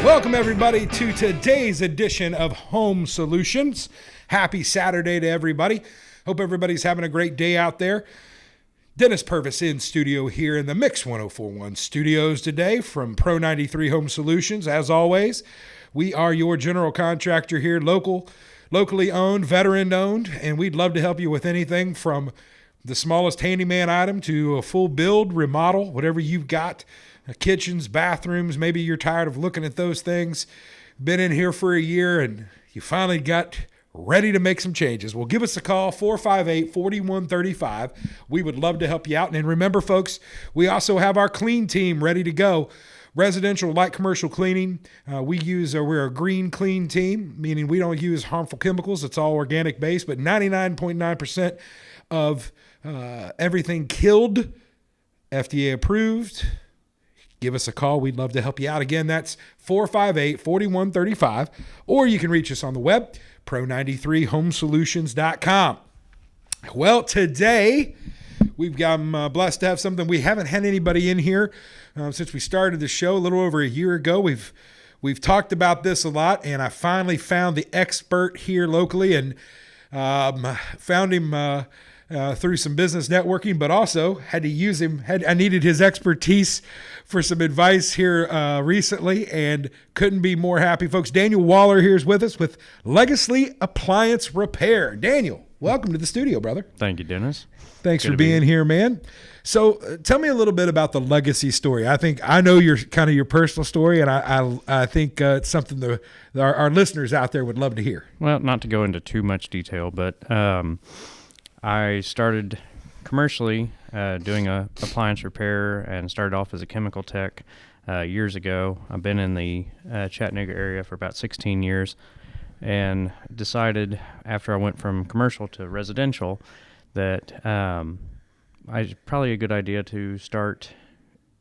Welcome, everybody, to today's edition of Home Solutions. Happy Saturday to everybody. Hope everybody's having a great day out there. Dennis Purvis in studio here in the Mix 1041 studios today from Pro 93 Home Solutions. As always, we are your general contractor here, locally owned, veteran owned, and we'd love to help you with anything from the smallest handyman item to a full build, remodel, whatever you've got. Kitchens, bathrooms, maybe you're tired of looking at those things. Been in here for a year and you finally got ready to make some changes. Well, give us a call, 458-4135. We would love to help you out. And remember, folks, we also have our clean team ready to go. Residential, light commercial cleaning. We're a green clean team, meaning we don't use harmful chemicals. It's all organic based, but 99.9% of everything killed, FDA approved. Give us a call. We'd love to help you out. Again, that's 458-4135, or you can reach us on the web, pro93homesolutions.com. Well, today I'm blessed to have something. We haven't had anybody in here since we started the show a little over a year ago. We've talked about this a lot, and I finally found the expert here locally and found him through some business networking, but also had to use him. I needed his expertise for some advice here recently, and couldn't be more happy, folks. Daniel Waller here is with us with Legacy Appliance Repair. Daniel, welcome to the studio, brother. Thank you, Dennis. Thanks for being here, man. So tell me a little bit about the Legacy story. I know your personal story, and I think it's something our listeners out there would love to hear. Well, not to go into too much detail, but I started commercially doing a appliance repair and started off as a chemical tech years ago. I've been in the Chattanooga area for about 16 years and decided after I went from commercial to residential that it's probably a good idea to start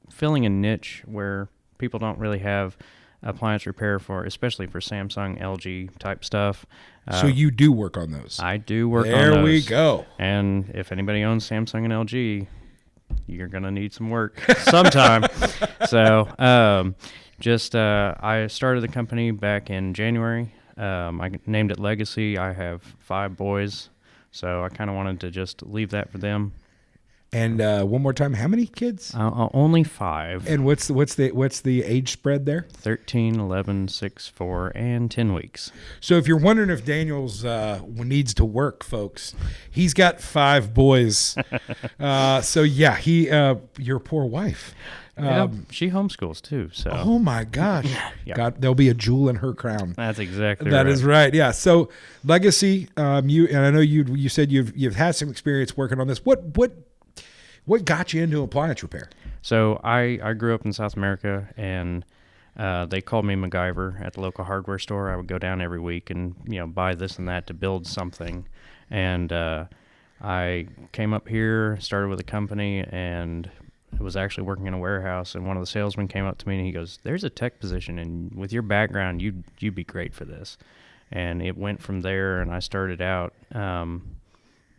filling a niche where people don't really have appliance repair for, especially for Samsung, LG type stuff. So you do work on those? I do work on those. There we go. And if anybody owns Samsung and LG, you're going to need some work sometime. So I started the company back in January. I named it Legacy. I have 5 boys, so I kind of wanted to just leave that for them. And one more time, how many kids? Only 5. And what's the age spread there? 13, 11, 6, 4, and 10 weeks. So if you're wondering if Daniel's needs to work, folks, he's got 5 boys. So yeah, your poor wife. She homeschools too. So. Oh my gosh, Yep. God, there'll be a jewel in her crown. That's exactly that right. That is right. Yeah. So Legacy, and I know you said you've had some experience working on this. What got you into appliance repair? So I grew up in South America, and they called me MacGyver at the local hardware store. I would go down every week and buy this and that to build something. And I came up here, started with a company, and was actually working in a warehouse. And one of the salesmen came up to me and he goes, "There's a tech position, and with your background, you'd be great for this." And it went from there, and I started out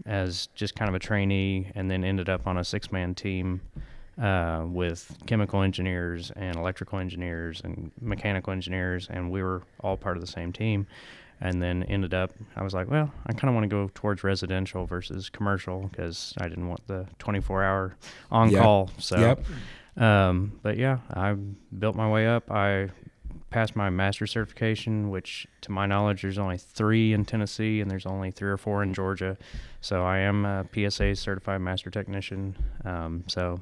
as just kind of a trainee, and then ended up on a 6-man team with chemical engineers and electrical engineers and mechanical engineers, and we were all part of the same team. And then I was like, well, I kind of want to go towards residential versus commercial because I didn't want the 24-hour on-call. So, but yeah, I built my way up. I passed my master certification, which to my knowledge there's only 3 in Tennessee and there's only 3 or 4 in Georgia. So I am a PSA certified master technician. So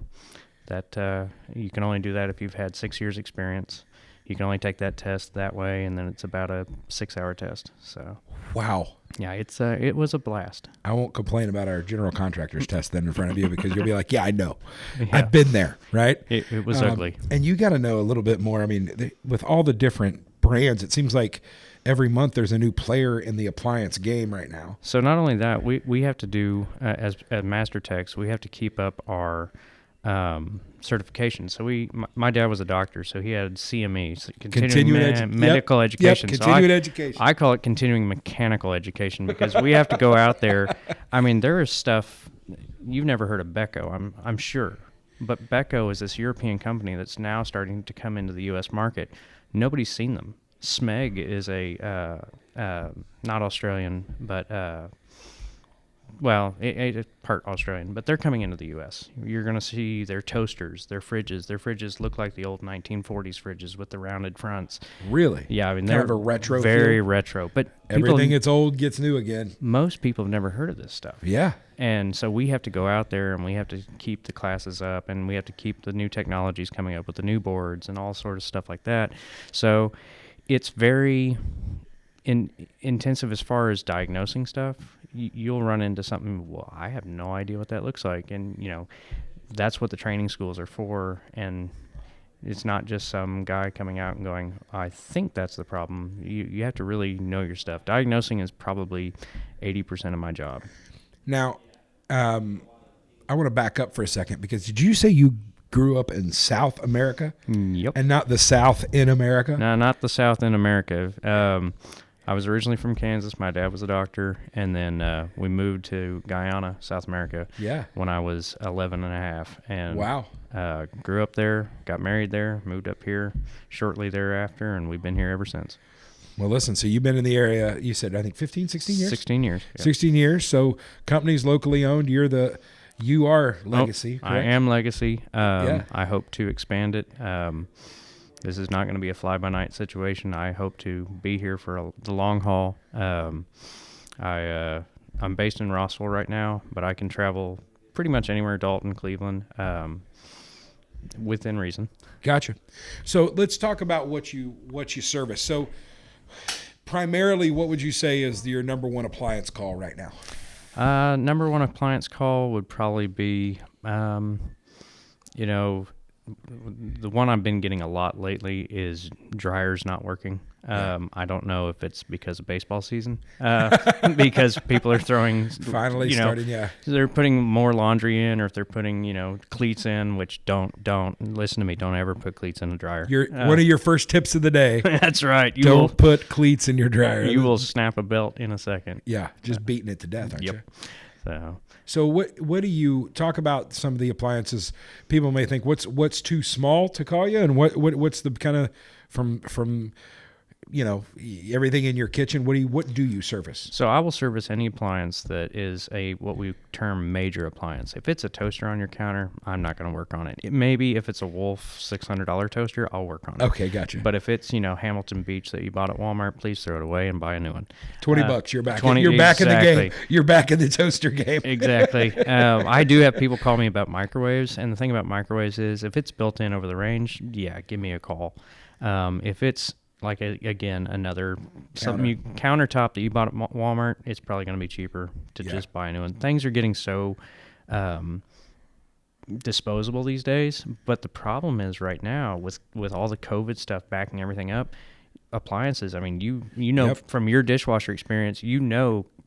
that you can only do that if you've had 6 years experience. You can only take that test that way, and then it's about a 6-hour test. So wow. Yeah, it was a blast. I won't complain about our general contractor's test then in front of you because you'll be like, yeah, I know. Yeah. I've been there, right? It was ugly. And you got to know a little bit more. I mean, with all the different brands, it seems like every month there's a new player in the appliance game right now. So not only that, we have to do, as master techs, we have to keep up our certification. So my dad was a doctor, so he had CME, so continuing medical education. Continuing education. I call it continuing mechanical education because we have to go out there. I mean, there is stuff you've never heard of Becco, I'm sure. But Beko is this European company that's now starting to come into the U.S. market. Nobody's seen them. Smeg is a not Australian, but it's part Australian, but they're coming into the U.S. You're going to see their toasters, their fridges. Their fridges look like the old 1940s fridges with the rounded fronts. Really? Yeah, I mean, Kind they're of a retro very feel? retro. But Everything that's old gets new again. most people have never heard of this stuff. Yeah. And so we have to go out there and we have to keep the classes up and we have to keep the new technologies coming up with the new boards and all sort of stuff like that. So it's very intensive as far as diagnosing stuff. You'll run into something, well, I have no idea what that looks like. And, that's what the training schools are for. And it's not just some guy coming out and going, I think that's the problem. You have to really know your stuff. Diagnosing is probably 80% of my job. Now, I want to back up for a second because did you say you grew up in South America? Yep. And not the South in America? No, not the South in America. I was originally from Kansas. My dad was a doctor, and then we moved to Guyana, South America, when I was 11 and a half. And wow. Grew up there, got married there, moved up here shortly thereafter, and we've been here ever since. Well, listen, so you've been in the area, you said, I think 15, 16 years? 16 years. Yeah. 16 years. So companies locally owned, you are Legacy. I am Legacy. I hope to expand it. This is not going to be a fly-by-night situation. I hope to be here for the long haul. I'm based in Rossville right now, but I can travel pretty much anywhere, Dalton, Cleveland, within reason. Gotcha. So let's talk about what you service. So primarily, what would you say is your number one appliance call right now? Number one appliance call would probably be, the one I've been getting a lot lately is dryers not working. I don't know if it's because of baseball season, because people are throwing finally starting. Yeah, they're putting more laundry in, or if they're putting cleats in, which don't listen to me. Don't ever put cleats in a dryer. One of your first tips of the day. That's right. Don't put cleats in your dryer. You will snap a belt in a second. Yeah, just beating it to death, aren't you? So what do you talk about? Some of the appliances people may think what's too small to call you, and what's the kind of from everything in your kitchen. What do you service? So I will service any appliance that is what we term major appliance. If it's a toaster on your counter, I'm not going to work on it. Maybe if it's a Wolf $600 toaster, I'll work on it. Okay, gotcha. But if it's Hamilton Beach that you bought at Walmart, please throw it away and buy a new one. $20, you're back. You're back in the game. You're back in the toaster game. Exactly. I do have people call me about microwaves, and the thing about microwaves is if it's built in over the range, give me a call. If it's another countertop that you bought at Walmart, it's probably going to be cheaper to just buy a new one. Things are getting so disposable these days, but the problem is right now with all the COVID stuff backing everything up, appliances. I mean, from your dishwasher experience,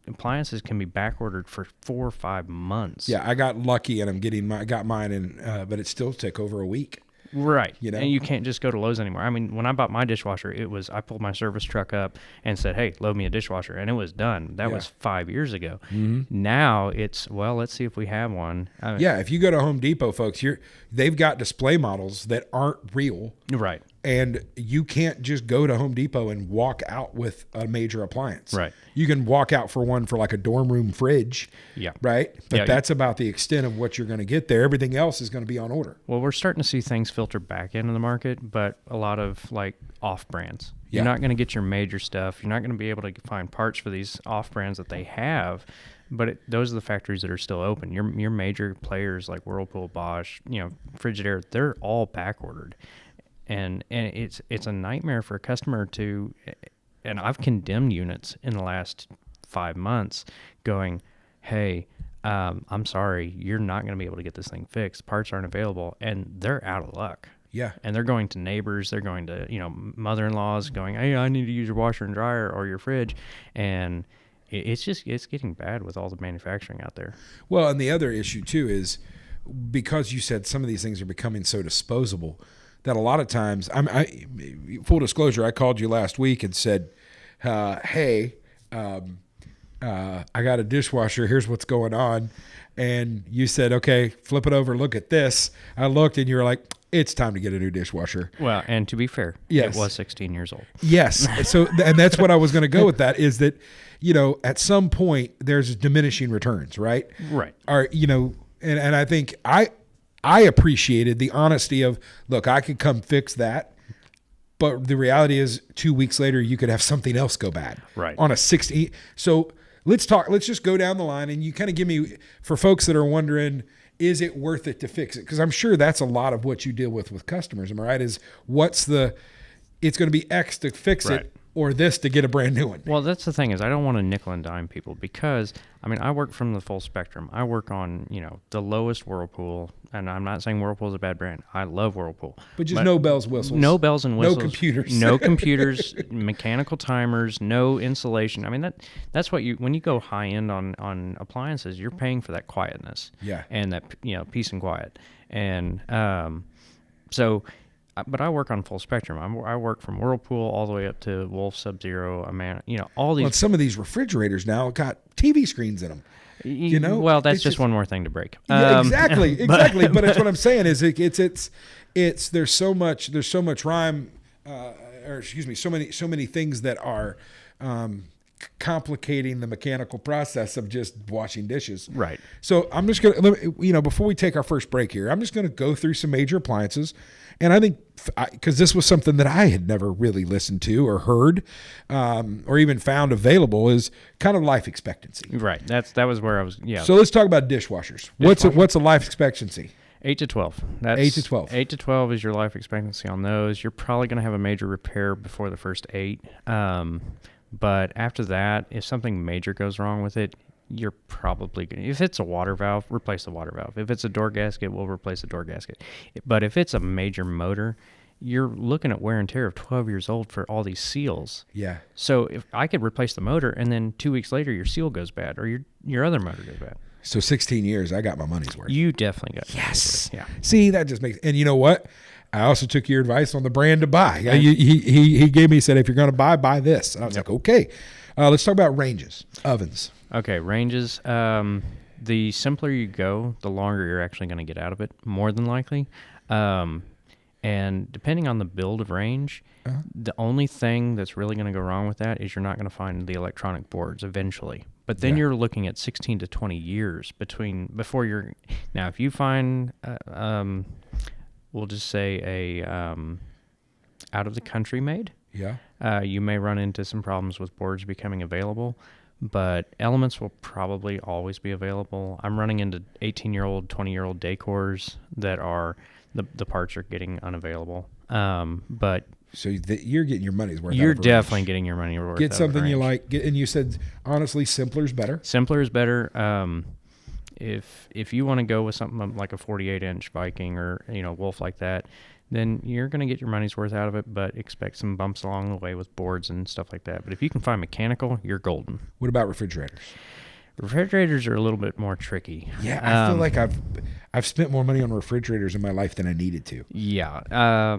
appliances can be back ordered for 4 or 5 months. Yeah, I got lucky and I got mine in, but it still took over a week. Right. And you can't just go to Lowe's anymore. I mean, when I bought my dishwasher, I pulled my service truck up and said, hey, load me a dishwasher. And it was done. That was 5 years ago. Mm-hmm. Now it's, let's see if we have one. If you go to Home Depot, folks, they've got display models that aren't real. Right. And you can't just go to Home Depot and walk out with a major appliance. Right. You can walk out for one for like a dorm room fridge. Yeah. Right? But that's about the extent of what you're going to get there. Everything else is going to be on order. Well, we're starting to see things filter back into the market, but a lot of off brands. You're not going to get your major stuff. You're not going to be able to find parts for these off brands that they have. But those are the factories that are still open. Your major players like Whirlpool, Bosch, Frigidaire, they're all back ordered. And it's a nightmare for a customer and I've condemned units in the last 5 months going, hey, I'm sorry, you're not going to be able to get this thing fixed. Parts aren't available, and they're out of luck. Yeah. And they're going to neighbors, they're going to, mother-in-laws going, hey, I need to use your washer and dryer or your fridge. And it's getting bad with all the manufacturing out there. Well, and the other issue too is because you said some of these things are becoming so disposable that a lot of times, full disclosure, I called you last week and said, hey, I got a dishwasher. Here's what's going on. And you said, okay, flip it over. Look at this. I looked and you were like, it's time to get a new dishwasher. Well, and to be fair, yes. It was 16 years old. Yes. So, and that's what I was going to go with that is that, at some point there's diminishing returns, right? Right. Or, and I think I appreciated the honesty of, look, I could come fix that. But the reality is 2 weeks later, you could have something else go bad. Right. On a 60. So let's just go down the line and you kind of give me, for folks that are wondering, is it worth it to fix it? Because I'm sure that's a lot of what you deal with customers. Am I right? Is it's going to be X to fix right. it or this to get a brand new one. Well, that's the thing is I don't want to nickel and dime people because, I work from the full spectrum. I work on, the lowest Whirlpool, and I'm not saying Whirlpool is a bad brand. I love Whirlpool. But just no bells, whistles. No bells and whistles. No computers. No computers, mechanical timers, no insulation. That's what when you go high end on appliances, you're paying for that quietness. Yeah. And that, peace and quiet. And but I work on full spectrum. I work from Whirlpool all the way up to Wolf, Sub-Zero, all these. Well, some of these refrigerators now got TV screens in them. Well, that's just one more thing to break. Yeah, exactly. But that's what I'm saying is it's there's so much rhyme, so many things that are complicating the mechanical process of just washing dishes. Right. So I'm just gonna, before we take our first break here, I'm just gonna go through some major appliances. And I think, because this was something that I had never really listened to or heard, or even found available, is kind of life expectancy. Right. That was where I was. Yeah. So let's talk about dishwashers. What's a life expectancy? 8 to 12. 8 to 12. 8 to 12 is your life expectancy on those. You're probably going to have a major repair before the first 8. But after that, if something major goes wrong with it, you're probably going to, if it's a water valve, replace the water valve. If it's a door gasket, we'll replace the door gasket. But if it's a major motor, you're looking at wear and tear of 12 years old for all these seals. Yeah. So if I could replace the motor and then 2 weeks later your seal goes bad or your other motor goes bad. So 16 years, I got my money's worth. You definitely got yes. Yeah. See, that just makes, and you know what? I also took your advice on the brand to buy. He gave me, said, if you're going to buy this. And I was like, okay. Let's talk about ranges, ovens. Okay, ranges. The simpler you go, the longer you're actually going to get out of it, more than likely. And depending on the build of range, the only thing that's really going to go wrong with that is you're not going to find the electronic boards eventually. But then you're looking at 16 to 20 years before you're... Now, if you find, we'll just say a out-of-the-country made, you may run into some problems with boards becoming available. But elements will probably always be available. I'm running into 18-year-old, 20-year-old decors that are the parts are getting unavailable. But so you're getting your money's worth. You're definitely getting your money worth. Get something you like. And you said honestly, simpler is better. Simpler is better. If you want to go with something like a 48-inch Viking or Wolf like that, then you're going to get your money's worth out of it, but expect some bumps along the way with boards and stuff like that. But if you can find mechanical, you're golden. What about refrigerators? Refrigerators are a little bit more tricky. Yeah, I feel like I've spent more money on refrigerators in my life than I needed to. Yeah.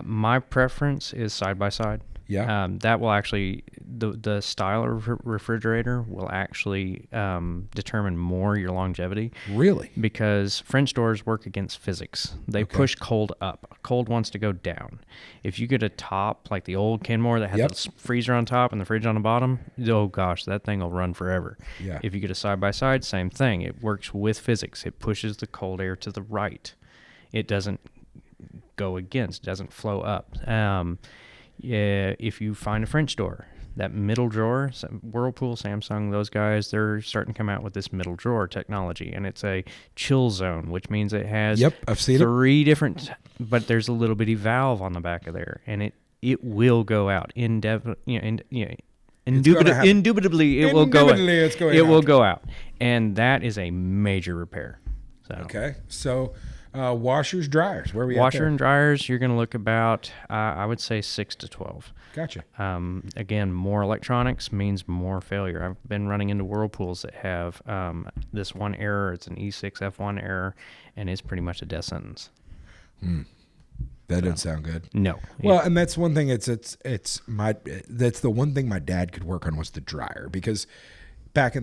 My preference is side-by-side. Yeah. That will actually, the style of refrigerator will actually determine more your longevity. Really? Because French doors work against physics. They push cold up. Cold wants to go down. If you get a top, like the old Kenmore that had the freezer on top and the fridge on the bottom, oh gosh, that thing will run forever. Yeah. If you get a side-by-side, same thing. It works with physics. It pushes the cold air to the right. It doesn't go against. It doesn't flow up. If you find a French door, that middle drawer, Whirlpool, Samsung, those guys, they're starting to come out with this middle drawer technology, and it's a chill zone, which means it has I've seen three different, but there's a little bitty valve on the back of there, and it will go out. Indubitably, it will go out. It will go out, and that is a major repair. So. Okay, so washers, dryers, where are we at Washer there? and dryers, you're going to look about, I would say 6 to 12. Gotcha. Again, more electronics means more failure. I've been running into Whirlpools that have this one error. It's an E6F1 error, and it's pretty much a death sentence. That doesn't sound good. No. Well, and that's one thing. That's the one thing my dad could work on was the dryer, because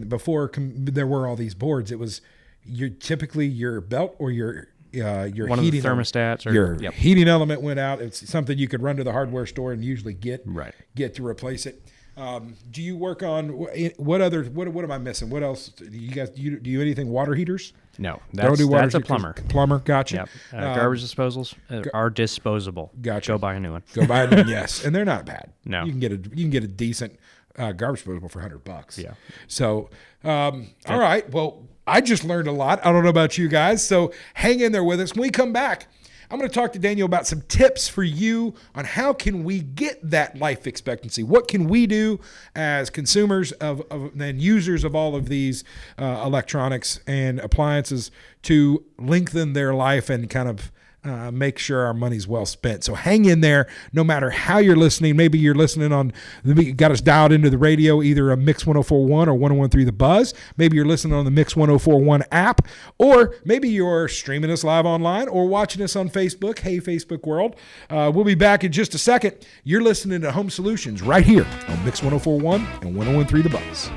before there were all these boards, it was typically your belt or your One of the heating thermostats or your heating element went out. It's something you could run to the hardware store and usually get to replace it. Do you work on what am I missing? What else do you guys do? You do anything water heaters? No, that's a plumber. Plumber, gotcha. Yep. Garbage disposals are disposable. Gotcha. Go buy a new one. Go buy a new one. Yes, and they're not bad. No, you can get a decent garbage disposable for $100. Yeah. So, all right. Well, I just learned a lot. I don't know about you guys. So hang in there with us. When we come back, I'm going to talk to Daniel about some tips for you on how can we get that life expectancy. What can we do as consumers and users of all of these electronics and appliances to lengthen their life and kind of make sure our money's well spent. So hang in there no matter how you're listening. Maybe you're listening got us dialed into the radio, either a Mix 1041 or 1013 The Buzz. Maybe you're listening on the Mix 1041 app, or maybe you're streaming us live online or watching us on Facebook. Hey, Facebook world. We'll be back in just a second. You're listening to Home Solutions right here on Mix 1041 and 1013 The Buzz.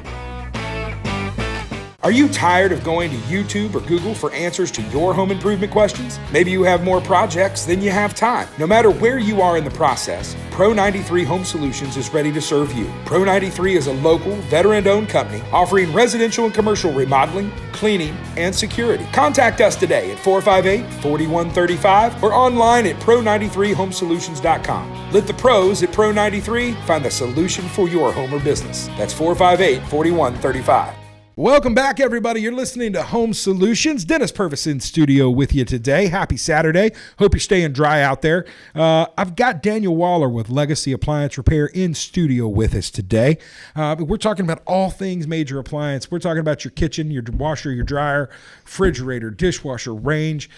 Are you tired of going to YouTube or Google for answers to your home improvement questions? Maybe you have more projects than you have time. No matter where you are in the process, Pro 93 Home Solutions is ready to serve you. Pro 93 is a local, veteran-owned company offering residential and commercial remodeling, cleaning, and security. Contact us today at 458-4135 or online at pro93homesolutions.com. Let the pros at Pro 93 find the solution for your home or business. That's 458-4135. Welcome back, everybody. You're listening to Home Solutions. Dennis Purvis in studio with you today. Happy Saturday. Hope you're staying dry out there. I've got Daniel Waller with Legacy Appliance Repair in studio with us today. We're talking about all things major appliance. We're talking about your kitchen, your washer, your dryer, refrigerator, dishwasher, range.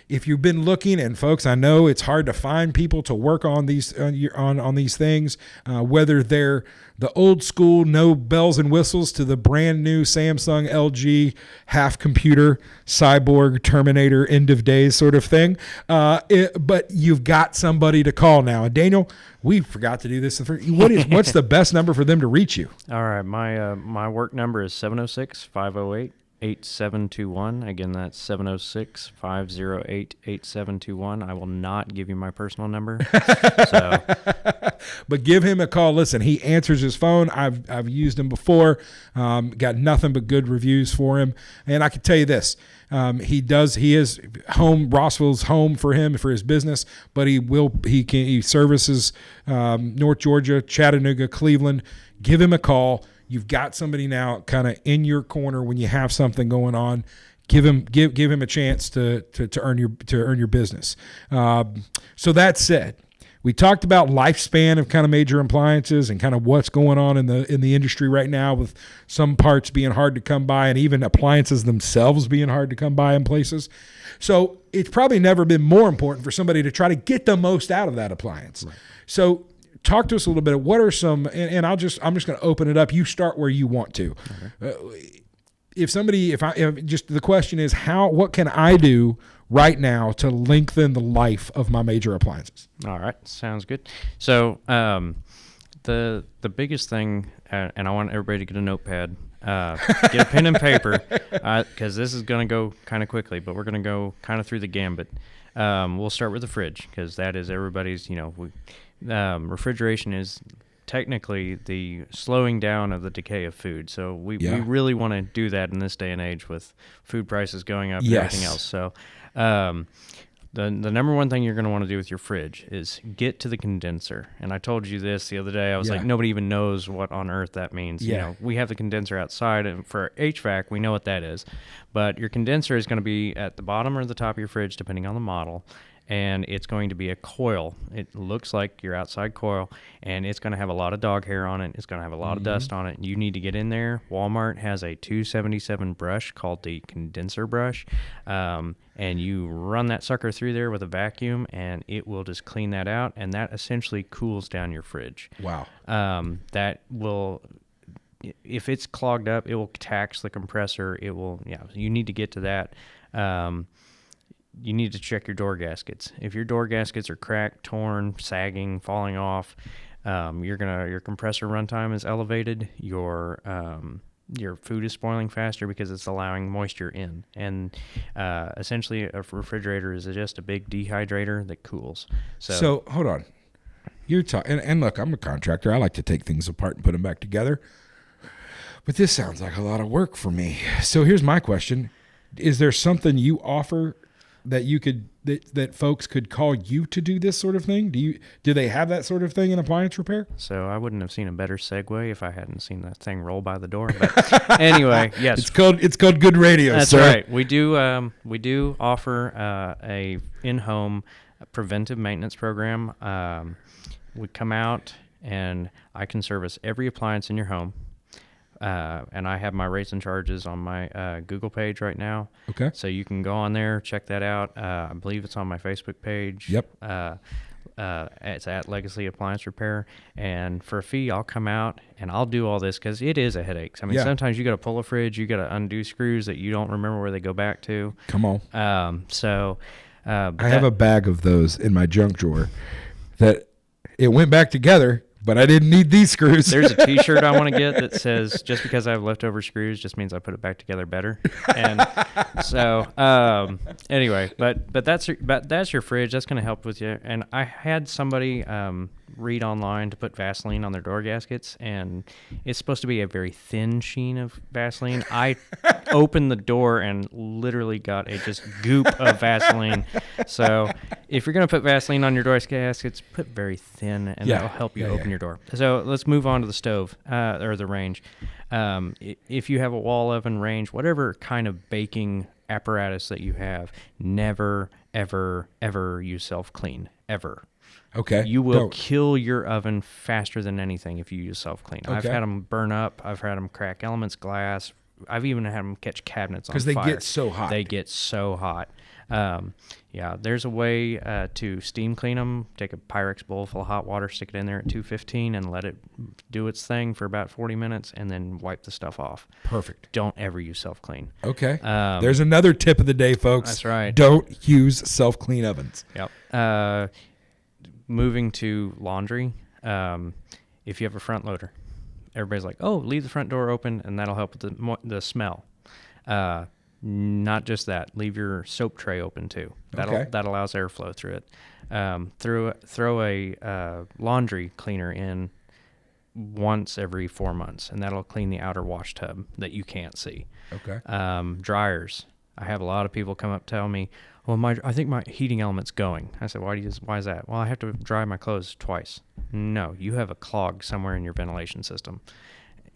If you've been looking, and folks, I know it's hard to find people to work on these on these things, whether they're the old school, no bells and whistles, to the brand new Samsung, LG, half computer, cyborg, Terminator, end of days sort of thing. But you've got somebody to call now. And Daniel, we forgot to do this. What's the best number for them to reach you? All right, my work number is 706-508-8721. Again, that's 706-508-8721. I will not give you my personal number. But give him a call. Listen, he answers his phone. I've used him before. Got nothing but good reviews for him. And I can tell you this. He is home. Rossville's home for him, for his business, but he services North Georgia, Chattanooga, Cleveland. Give him a call. You've got somebody now kind of in your corner when you have something going on. Give him a chance to earn your business. So that said, we talked about lifespan of kind of major appliances and kind of what's going on in the industry right now, with some parts being hard to come by and even appliances themselves being hard to come by in places. So it's probably never been more important for somebody to try to get the most out of that appliance. Right. So talk to us a little bit. What are some? And I'm just going to open it up. You start where you want to. Okay. The question is what can I do right now to lengthen the life of my major appliances? All right, sounds good. So the biggest thing, and I want everybody to get a notepad, get a pen and paper, because this is going to go kind of quickly, but we're going to go kind of through the gambit. We'll start with the fridge, because that is everybody's. Refrigeration is technically the slowing down of the decay of food. So we really want to do that in this day and age with food prices going up and everything else. So the number one thing you're going to want to do with your fridge is get to the condenser. And I told you this the other day. I was like, nobody even knows what on earth that means. Yeah. We have the condenser outside, and for HVAC, we know what that is. But your condenser is going to be at the bottom or the top of your fridge, depending on the model. And it's going to be a coil. It looks like your outside coil, and it's going to have a lot of dog hair on it. It's going to have a lot of dust on it. You need to get in there. Walmart has a 277 brush called the condenser brush, and you run that sucker through there with a vacuum, and it will just clean that out, and that essentially cools down your fridge. Wow. That will... If it's clogged up, it will tax the compressor. It will... you need to get to that. You need to check your door gaskets. If your door gaskets are cracked, torn, sagging, falling off, your compressor runtime is elevated. Your your food is spoiling faster because it's allowing moisture in. And essentially, a refrigerator is just a big dehydrator that cools. So hold on. You're talking, and look, I'm a contractor. I like to take things apart and put them back together. But this sounds like a lot of work for me. So here's my question: is there something you offer that you could that folks could call you to do this sort of thing? Do they have that sort of thing in appliance repair? So I wouldn't have seen a better segue if I hadn't seen that thing roll by the door. But anyway, yes, it's called good radio. That's sir. right. We do offer a in-home preventive maintenance program. We come out and I can service every appliance in your home. And I have my rates and charges on my Google page right now. Okay. So you can go on there, check that out. I believe it's on my Facebook page. Yep. It's at Legacy Appliance Repair. And for a fee, I'll come out and I'll do all this because it is a headache. I mean, sometimes you got to pull a fridge, you got to undo screws that you don't remember where they go back to. Come on. I have a bag of those in my junk drawer that it went back together, but I didn't need these screws. There's a T-shirt I want to get that says, just because I have leftover screws just means I put it back together better. And so anyway, but that's your fridge. That's going to help with you. And I had somebody read online to put Vaseline on their door gaskets, and it's supposed to be a very thin sheen of Vaseline. I opened the door and literally got a just goop of Vaseline. So if you're going to put Vaseline on your door gaskets, put very thin, and that'll help you open your door. So let's move on to the stove or the range. If you have a wall oven, range, whatever kind of baking apparatus that you have, never, ever, ever use self-clean, ever. Okay. You will kill your oven faster than anything if you use self-clean. Okay. I've had them burn up. I've had them crack elements, glass. I've even had them catch cabinets on fire. Because they get so hot. They get so hot. There's a way to steam clean them. Take a Pyrex bowl full of hot water, stick it in there at 215, and let it do its thing for about 40 minutes, and then wipe the stuff off. Perfect. Don't ever use self-clean. Okay. There's another tip of the day, folks. That's right. Don't use self-clean ovens. Yep. Moving to laundry, if you have a front loader, everybody's like, oh, leave the front door open, and that'll help with the smell. Not just that. Leave your soap tray open, too. That allows airflow through it. Throw a laundry cleaner in once every 4 months, and that'll clean the outer wash tub that you can't see. Okay. Dryers. I have a lot of people come up tell me, well, I think my heating element's going. I said, why is that? Well, I have to dry my clothes twice. No, you have a clog somewhere in your ventilation system.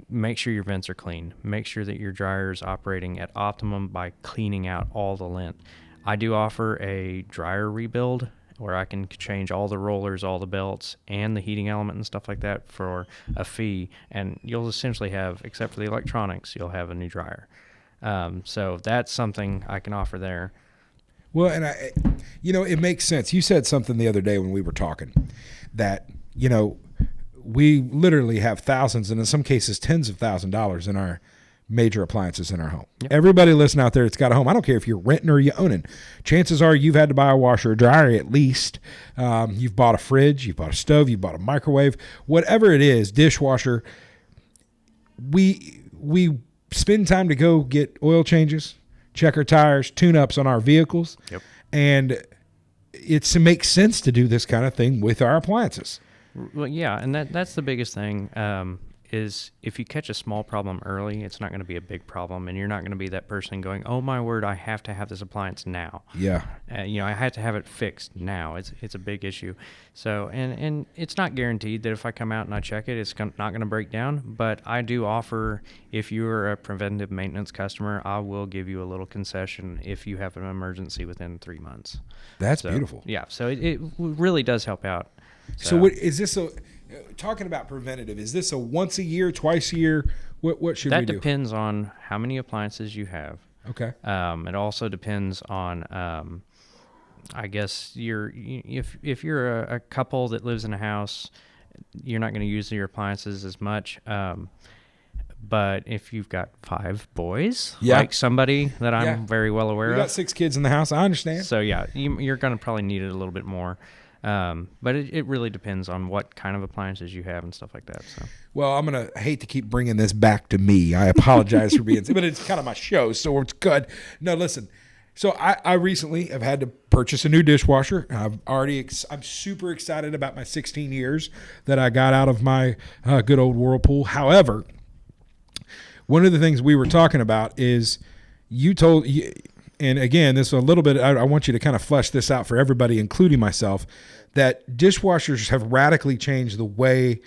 Make sure your vents are clean. Make sure that your dryer is operating at optimum by cleaning out all the lint. I do offer a dryer rebuild where I can change all the rollers, all the belts, and the heating element and stuff like that for a fee. And you'll essentially have, except for the electronics, you'll have a new dryer. So that's something I can offer there. Well, and it makes sense. You said something the other day when we were talking that, we literally have thousands and in some cases tens of $1,000s in our major appliances in our home. Yep. Everybody listening out there that's got a home, I don't care if you're renting or you owning, chances are you've had to buy a washer or dryer at least. You've bought a fridge, you've bought a stove, you've bought a microwave, whatever it is, dishwasher. We spend time to go get oil changes, check our tires, tune-ups on our vehicles. Yep. And it makes sense to do this kind of thing with our appliances. Well, yeah, and that's the biggest thing is if you catch a small problem early, it's not going to be a big problem, and you're not going to be that person going, oh, my word, I have to have this appliance now. Yeah. I have to have it fixed now. It's a big issue. So, and it's not guaranteed that if I come out and I check it, it's not going to break down, but I do offer, if you're a preventive maintenance customer, I will give you a little concession if you have an emergency within 3 months. That's beautiful. Yeah, so it really does help out. So what is this talking about preventative, is this a once a year, twice a year? What should we do? That depends on how many appliances you have. Okay. It also depends on, I guess, if you're a couple that lives in a house, you're not going to use your appliances as much. But if you've got 5 boys, like somebody that I'm very well aware of. You got 6 kids in the house, I understand. So, yeah, you're going to probably need it a little bit more. But it really depends on what kind of appliances you have and stuff like that. So. Well, I hate to keep bringing this back to me. I apologize for being, but it's kind of my show, so it's good. No, listen. So I recently have had to purchase a new dishwasher. I'm super excited about my 16 years that I got out of my good old Whirlpool. However, one of the things we were talking about is and again, this is a little bit, I want you to kind of flesh this out for everybody, including myself, that dishwashers have radically changed the way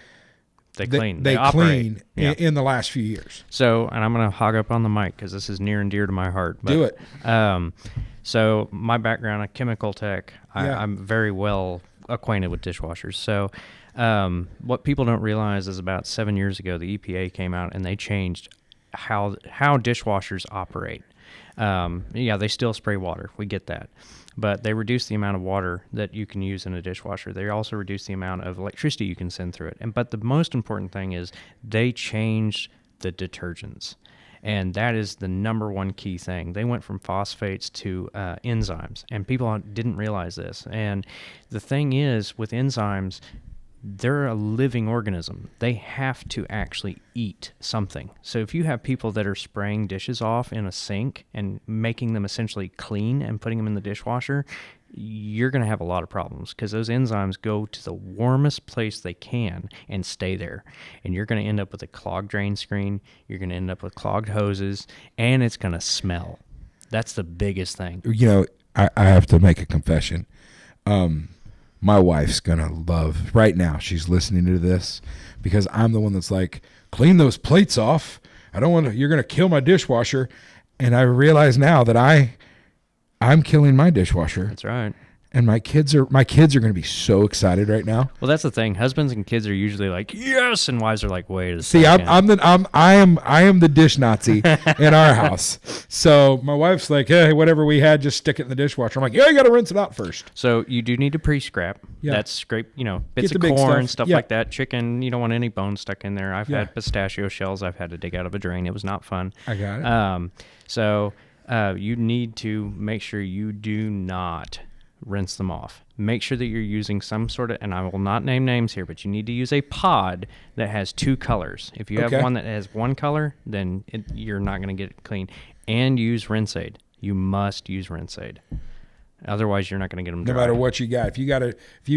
they clean. They operate. clean in the last few years. So, and I'm going to hog up on the mic because this is near and dear to my heart. But, do it. So my background, a chemical tech, I'm very well acquainted with dishwashers. So what people don't realize is about 7 years ago, the EPA came out and they changed how dishwashers operate. They still spray water. We get that. But they reduce the amount of water that you can use in a dishwasher. They also reduce the amount of electricity you can send through it. But the most important thing is they changed the detergents. And that is the number one key thing. They went from phosphates to enzymes. And people didn't realize this. And the thing is, with enzymes, they're a living organism. They have to actually eat something. So if you have people that are spraying dishes off in a sink and making them essentially clean and putting them in the dishwasher, you're going to have a lot of problems because those enzymes go to the warmest place they can and stay there. And you're going to end up with a clogged drain screen. You're going to end up with clogged hoses, and it's going to smell. That's the biggest thing. You know, I have to make a confession. My wife's going to love, right now, she's listening to this because I'm the one that's like, clean those plates off. I don't want to, you're going to kill my dishwasher. And I realize now that I'm killing my dishwasher. That's right. And my kids are going to be so excited right now. Well, that's the thing. Husbands and kids are usually like, yes, and wives are like, wait a See, second. I am the dish Nazi in our house. So my wife's like, hey, whatever we had, just stick it in the dishwasher. I'm like, yeah, you got to rinse it out first. So you do need to pre-scrap. Yeah. That's scrape, bits of corn, stuff like that. Chicken, you don't want any bones stuck in there. I've had pistachio shells I've had to dig out of a drain. It was not fun. I got it. So you need to make sure you do not rinse them off. Make sure that you're using some sort of, and I will not name names here, but you need to use a pod that has two colors. If you have one that has one color, then you're not going to get it clean. And use rinse aid. You must use rinse aid. Otherwise, you're not going to get them dry. No matter what you got. If you've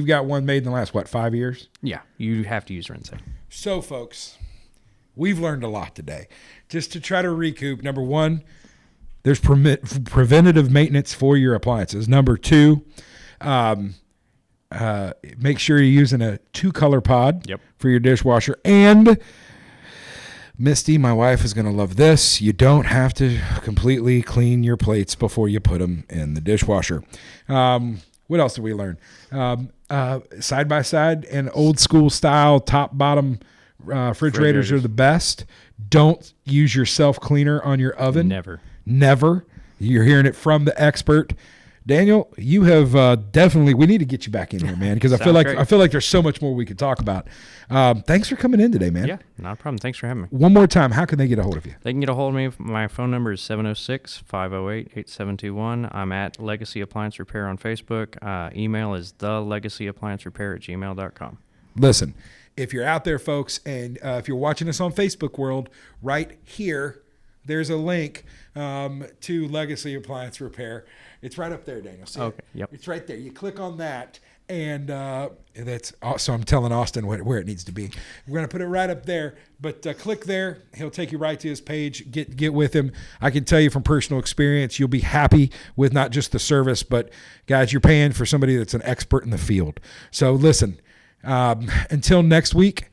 got one made in the last, 5 years? Yeah, you have to use rinse aid. So, folks, we've learned a lot today. Just to try to recoup, number one, there's preventative maintenance for your appliances. Number two, make sure you're using a 2-color pod for your dishwasher. And Misty, my wife, is going to love this. You don't have to completely clean your plates before you put them in the dishwasher. What else did we learn? Side-by-side and old-school style top-bottom refrigerators are the best. Don't use your self-cleaner on your oven. Never. You're hearing it from the expert. Daniel, you have definitely, we need to get you back in here, man, because I feel like there's so much more we could talk about. Thanks for coming in today, man. Yeah, not a problem. Thanks for having me. One more time, how can they get a hold of you? They can get a hold of me. My phone number is 706-508-8721. I'm at Legacy Appliance Repair on Facebook. Email is thelegacyappliancerepair@gmail.com. Listen, if you're out there, folks, and if you're watching us on Facebook World, right here, there's a link to Legacy Appliance Repair. It's right up there, Daniel. See okay. It? Yep. It's right there. You click on that, and that's so I'm telling Austin where it needs to be. We're going to put it right up there, but click there. He'll take you right to his page. Get with him. I can tell you from personal experience, you'll be happy with not just the service, but, guys, you're paying for somebody that's an expert in the field. So, listen, until next week,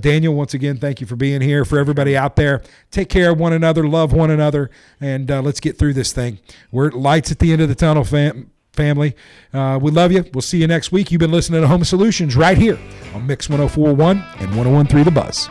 Daniel, once again, thank you for being here. For everybody out there, take care of one another, love one another, and let's get through this thing. We're lights at the end of the tunnel, family. We love you. We'll see you next week. You've been listening to Home Solutions right here on Mix 104.1 and 101.3 The Buzz.